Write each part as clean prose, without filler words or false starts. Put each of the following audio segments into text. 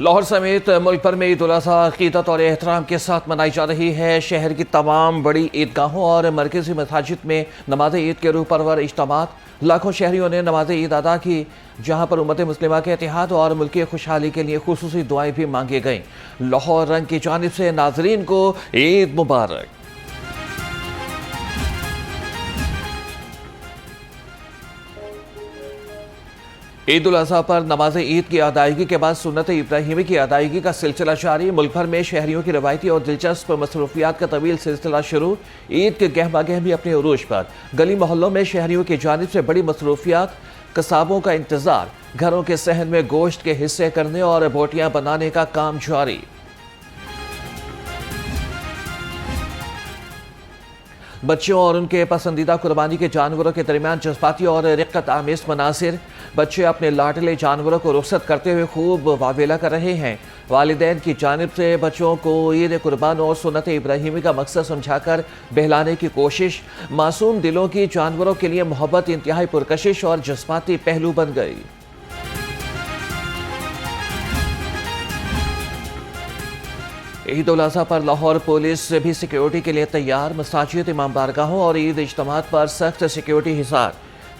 लाहौर समेत मुल्क भर में ईद उल अज़हा अक़ीदत और एहतराम के साथ मनाई जा रही है। शहर की तमाम बड़ी ईदगाहों और मरकज़ी मसाजिद में नमाज ईद के रूह परवर इज्तिमात, लाखों शहरियों ने नमाज ईद अदा की, जहाँ पर उम्मत मुस्लिमा के इत्तेहाद और मुल्की खुशहाली के लिए खुसूसी दुआएं भी मांगी गईं। लाहौर रंग की जानिब से नाज़रीन को ईद मुबारक। ईद उल अज़हा पर नमाज ईद की अदायगी के बाद सुन्नत इब्राहिमी की अदायगी का सिलसिला जारी। मुल्क भर में शहरियों की रवायती और दिलचस्प मसरूफियात का तवील सिलसिला शुरू। ईद के गहमा गहमी अपने उरूज पर। गली मोहल्लों में शहरियों की जानिब से बड़ी मसरूफियात, कसाबों का इंतजार, घरों के सहन में गोश्त के हिस्से करने और बोटियां बनाने का काम जारी। बच्चों और उनके पसंदीदा कुर्बानी के जानवरों के दरमियान जज्बाती और रिक्कत आमेज मनासिर। बच्चे अपने लाडले जानवरों को रुखसत करते हुए खूब वावेला कर रहे हैं। वालिदैन की जानिब से बच्चों को ईद कुर्बान और सुन्नत इब्राहिमी का मकसद समझाकर बहलाने की कोशिश। मासूम दिलों की जानवरों के लिए मोहब्बत इंतहाई पुरकशिश और जज्बाती पहलू बन गई। ईद उल अज़हा पर लाहौर पुलिस भी सिक्योरिटी के लिए तैयार। मसाजिद, इमाम बारगाहों और ईद इज्तिमात पर सख्त सिक्योरिटी हिसार।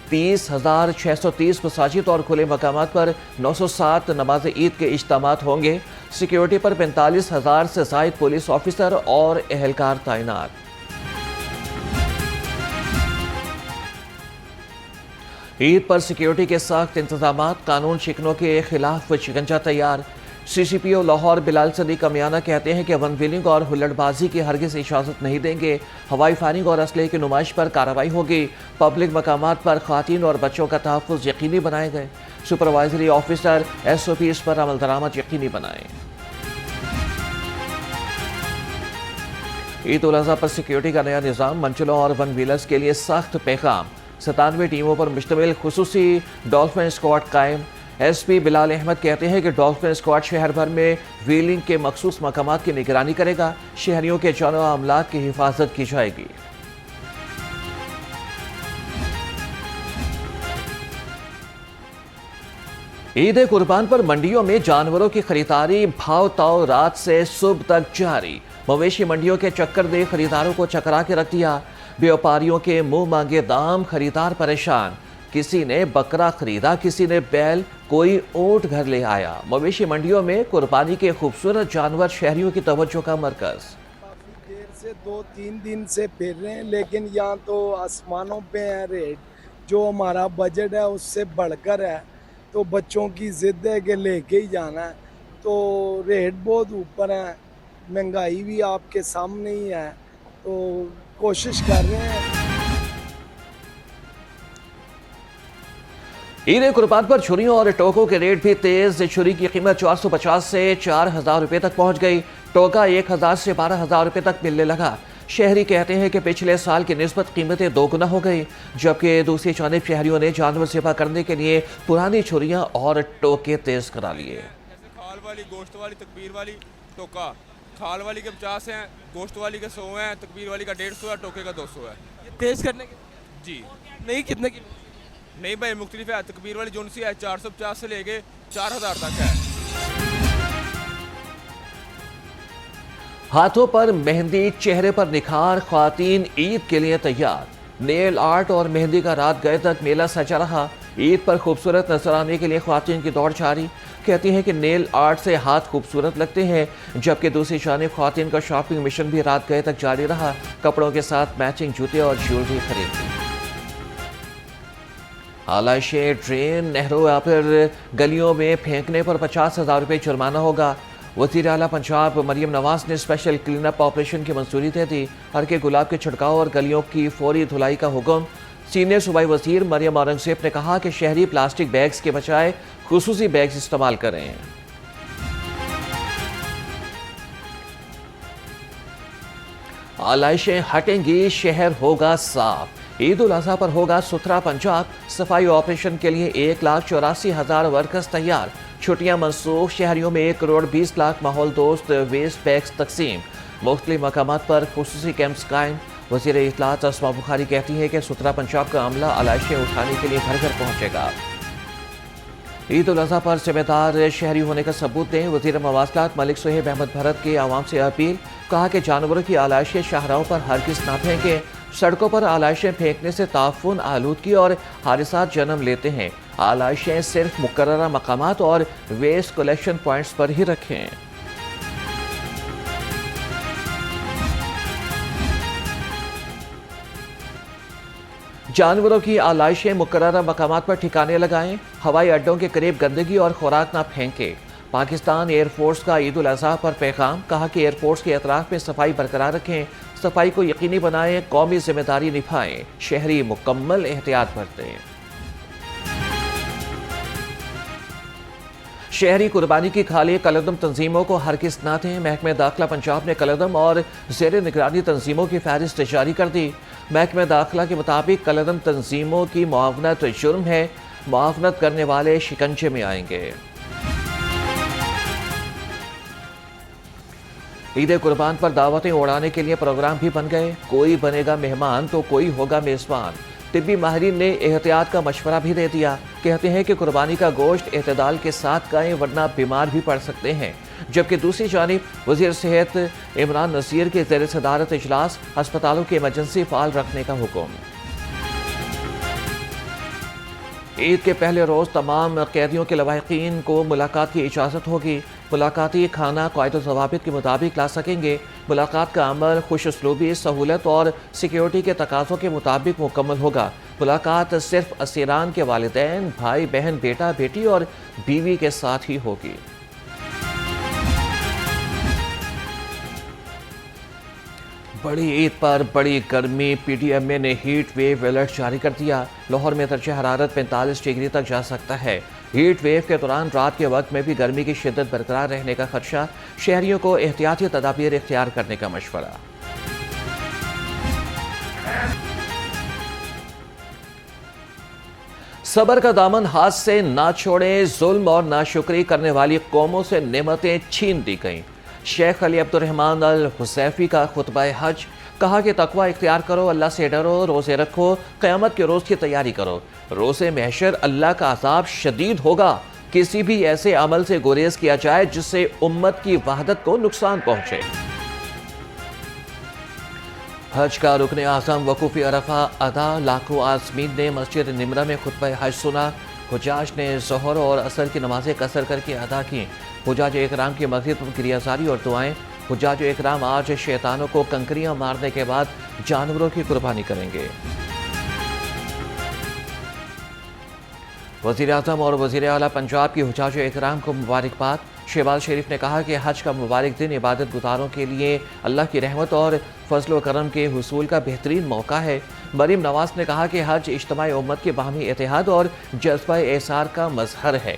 30,630 मसाजिद और खुले मकामात पर 907 नमाज ईद के इज्तिमात होंगे। सिक्योरिटी पर 45,000 से ज़ायद पुलिस ऑफिसर और एहलकार तैनात। ईद पर सिक्योरिटी के सख्त इंतजामात, कानून शिकनों के खिलाफ शिकंजा तैयार। CCPO लाहौर बिलाल सदी कमियाना कहते हैं कि वन व्हीलिंग और हुल्लड़बाजी की हरगिज़ इजाज़त नहीं देंगे। हवाई फायरिंग और असलहे की नुमाइश पर कार्रवाई होगी। पब्लिक मकामात पर ख़वातीन और बच्चों का तहफ़्फ़ुज़ यकीनी बनाए गए। सुपरवाइजरी ऑफिसर SOPs पर अमल दरामद यकीनी बनाएं। ईद उल अज़हा पर सिक्योरिटी का नया निज़ाम, मंजिलों और वन व्हीलर्स के लिए सख्त पैगाम। 97 टीमों पर मुश्तमिल खुसूसी डॉल्फिन स्क्वाड कायम। SP बिलाल अहमद कहते हैं कि डॉल्फिन स्क्वाड शहर भर में व्हीलिंग के मखसूस मकामात की निगरानी करेगा। शहरियों के जान और अमलाक की हिफाजत की जाएगी। ईद कुर्बान पर मंडियों में जानवरों की खरीदारी भाव ताव रात से सुबह तक जारी। मवेशी मंडियों के चक्कर ने खरीदारों को चकरा के रख दिया। व्यापारियों के मुंह मांगे दाम, खरीदार परेशान। किसी ने बकरा खरीदा, किसी ने बैल, कोई ऊंट घर ले आया। मवेशी मंडियों में कुर्बानी के खूबसूरत जानवर शहरियों की तवज्जो का मरकज। काफ़ी देर से 2-3 दिन से फिर रहे हैं, लेकिन यहाँ तो आसमानों पे है रेट। जो हमारा बजट है उससे बढ़कर है, तो बच्चों की ज़िद है कि लेके ही जाना है, तो रेट बहुत ऊपर है। महंगाई भी आपके सामने ही है, तो कोशिश कर रहे हैं। ईद कुर्बान पर छुरियों और टोकों के रेट भी तेज। छुरी की कीमत 450 से 4,000 रुपये तक पहुंच गई। टोका 1,000 से 12,000 रुपये तक मिलने लगा। शहरी कहते हैं कि पिछले साल की निस्बत कीमतें दोगुना हो गई, जबकि दूसरी जानिब शहरियों ने जानवर ज़िबा करने के लिए पुरानी छुरियां और टोके तेज करा लिए। खाल वाली, गोश्त वाली, तकबीर वाली टोका, खाल वाली के 50 हैं, गोश्त वाली के 100 हैं, तकबीर वाली का 150 है, टोके का 200 है। ये तेज करने के जी नहीं, कितने की? नहीं भाई, मुख्तलिफ है। तकबीर वाली जोन सी है 450 से लेके 4,000 तक है। हाथों पर मेहंदी, चेहरे पर निखार, ख्वातीन ईद के लिए तैयार। नेल आर्ट और मेहंदी का रात गए तक मेला सजा रहा। ईद पर खूबसूरत नजर आने के लिए ख्वातीन की दौड़ जारी। कहती हैं कि नेल आर्ट से हाथ खूबसूरत लगते हैं, जबकि दूसरी जानिब ख्वातीन का शॉपिंग मिशन भी रात गए तक जारी रहा। कपड़ों के साथ मैचिंग जूते और ज्वेलरी खरीदी। आलाइशे ड्रेन, नहरों या फिर गलियों में फेंकने पर 50,000 रुपये जुर्माना होगा। वज़ीर आला पंजाब मरियम नवाज ने स्पेशल क्लीन अप ऑपरेशन की मंजूरी दे दी। हल्के गुलाब के छिड़काव और गलियों की फौरी धुलाई का हुक्म। सीनियर सूबाई वज़ीर मरियम औरंगज़ेब ने कहा कि शहरी प्लास्टिक बैग्स के बजाय खुसूसी बैग्स इस्तेमाल करें। आलाइशें हटेंगी, शहर होगा साफ। ईद उल अज़हा पर होगा सुथरा पंजाब। सफाई ऑपरेशन के लिए 1,84,000 वर्कर्स तैयार। छुट्टियां मनसूख। शहरियों में 1,20,00,000 माहौल दोस्त वेस्ट बैग्स तकसीम। मुख्तलिफ मकामात पर खुसूसी कैंप्स कायम। वज़ीर इत्तलात अस्मा बुखारी कहती हैं कि सुथरा पंजाब का अमला आलाइशें उठाने के लिए घर घर पहुंचेगा। ईद उल अजहा पर जिम्मेदार शहरी होने का सबूत दें। वज़ीर मवासलात मलिक सुहेब अहमद भरत की आवाम से अपील। कहा कि जानवरों की आलाइशें शाहराहों पर हरगिज़ ना फेंकें। सड़कों पर आलाइशें फेंकने से ताफून, आलूदगी और हादसात जन्म लेते हैं। आलाइशें सिर्फ मुकर्ररा मकामात और वेस्ट कलेक्शन पॉइंट्स पर ही रखें। जानवरों की आलाइशें मुकर्ररा मकामात पर ठिकाने लगाएं। हवाई अड्डों के करीब गंदगी और खुराक ना फेंकें। पाकिस्तान एयरफोर्स का ईद उल अजहा पर पैगाम। कहा कि एयरफोर्स के अतराफ में सफाई बरकरार रखें। सफाई को यकीनी बनाएं, कौमी जिम्मेदारी निभाएं। शहरी मुकम्मल एहतियात बरतें। शहरी कुर्बानी की खाली कलदम तंजीमों को हरगिज़ ना दें। महकमे दाखिला पंजाब ने कलदम और ज़ेर निगरानी तंजीमों की फहरिस्त जारी कर दी। महकमे दाखिला के मुताबिक कलदम तंजीमों की मुआवनत जुर्म है। मुआवनत करने वाले शिकंजे में आएंगे। ईद कुर्बान पर दावतें उड़ाने के लिए प्रोग्राम भी बन गए। कोई बनेगा मेहमान तो कोई होगा मेज़बान। तिब्बी माहिरीन ने एहतियात का मशवरा भी दे दिया। कहते हैं कि कुर्बानी का गोश्त एतदाल के साथ खाएं वरना बीमार भी पड़ सकते हैं। जबकि दूसरी जानिब वज़ीर सेहत इमरान नज़ीर के ज़ेर सदारत इजलास अस्पतालों की इमरजेंसी फाल रखने का हुक्म। ईद के पहले रोज़ तमाम कैदियों के लवाहिकीन को मुलाकात की इजाज़त होगी। मुलाकाती खाना क़ायदे ज़वाबित के मुताबिक ला सकेंगे। मुलाकात का अमल खुश उसलूबी, सहूलत और सिक्योरिटी के तकाज़ों के मुताबिक मुकम्मल होगा। मुलाकात सिर्फ असीरान के वालिदैन, भाई बहन, बेटा बेटी और बीवी के साथ ही होगी। बड़ी ईद पर बड़ी गर्मी। PTMA ने हीट वेव अलर्ट जारी कर दिया। लाहौर में दर्जा हरारत 45 डिग्री तक जा सकता है। हीट वेव के दौरान रात के वक्त में भी गर्मी की शिद्दत बरकरार रहने का खदशा। शहरियों को एहतियाती तदाबीर इख्तियार करने का मशवरा। सबर का दामन हाथ से ना छोड़े। जुल्म और नाशुक्री करने वाली कौमों से नेमतें छीन दी गईं। शेख अली अब्दुर्रहमान अल हुसैफी का खुतबा हज। कहा कि तकवा इख्तियार करो, अल्लाह से डरो, रोज़े रखो, क़यामत के रोज़ की तैयारी करो। रोज़े महशर अल्लाह का अज़ाब शदीद होगा। किसी भी ऐसे अमल से गुरेज किया जाए जिससे उम्मत की वहदत को नुकसान पहुंचे। हज का रुकन आज़म वकूफ़ी अरफा अदा। लाखों आज़मीन ने मस्जिद निमरा में खुतबा हज सुना। हुजाज ने ज़ोहर और असर की नमाज़ें कसर करके अदा की। हुजाज इकराम की मस्जिद पर क्रियाजारी और दुआएं। हुजाज इकराम आज शैतानों को कंकरियां मारने के बाद जानवरों की कुर्बानी करेंगे। वज़ीर आज़म और वज़ीर आला पंजाब की हुजाज इकराम को मुबारकबाद। शहबाज शरीफ ने कहा कि हज का मुबारक दिन इबादत गुजारों के लिए अल्लाह की रहमत और फजल व करम के हुसूल का बेहतरीन मौका है। मरीम नवाज ने कहा कि हज इज्तिमाई उम्मत के बाहमी इत्तेहाद और जज्बा एसार का मजहर है।